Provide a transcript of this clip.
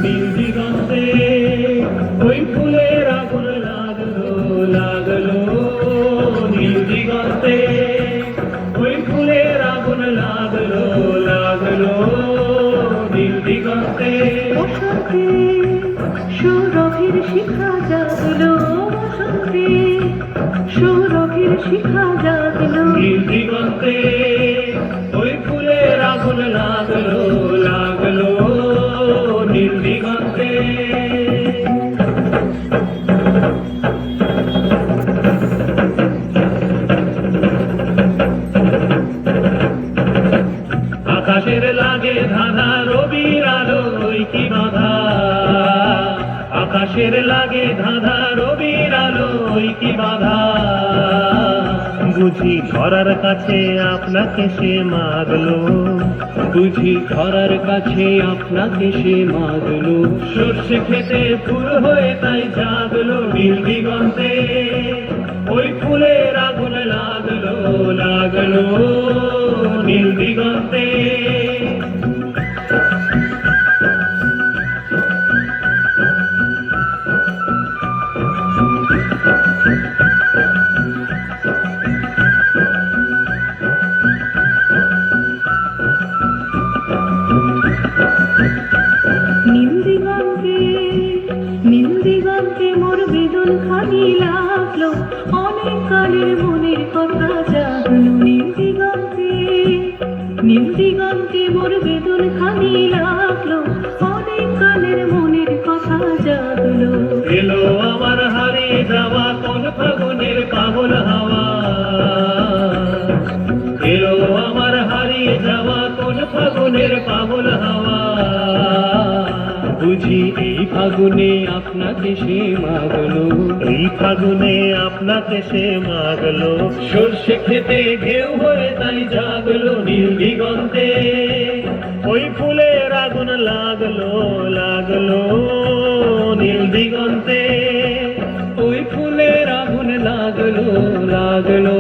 নীল দিগন্তে ওই ফুলের আগুন লাগলো লাগলো, নীল দিগন্তে ওই ফুলের আগুন লাগলো লাগলো, নীল দিগন্তে। বসন্তে সৌরভের শিখা জাগলো, বসন্তে সৌরভের শিখা জাগলো, নীল দিগন্তে ওই ফুলের আগুন লাগলো লাগলো, নীল দিগন্তে। আকাশের লাগে ধাঁধা রবির আলোয় কি বাধা, আকাশের লাগে ধাঁধা রবির আলোয় কি বাধা। বুঝি ধরার কাছে আপনাকে সে মাগলো, বুঝি ধরার কাছে আপনাকে সে মাগলো। সর্ষে খেতে ফুল হয়ে তাই জাগলো, নীল দিগন্তে ওই ফুলের আগুন লাগলো লাগলো, নীল দিগন্তে। নীল দিগন্তে নীল দিগন্তে মোর বেদন খানি লাগলো, অনেক কালের মনের কথা জাগলো, নীল দিগন্তে নীল দিগন্তে মোর বেদন খানি লাগলো, অনেক কালের মনের কথা জাগলো। এলো আমার হারিয়ে যাওয়া কোন ফাগুনের পাগল হাওয়া, এলো আমার হারিয়ে যাওয়া কোন ফাগুনের পাগল হাওয়া। বুঝি এই ফাগুনে আপনাকে সে মাগলো, এই ফাগুনে আপনাকে সে মাগলো। সর্ষে খেতে ঢেউ হয়ে তাই জাগলো, নীল দিগন্তে ওই ফুলের আগুন লাগলো লাগলো, নীল দিগন্তে ওই ফুলের আগুন লাগলো লাগলো।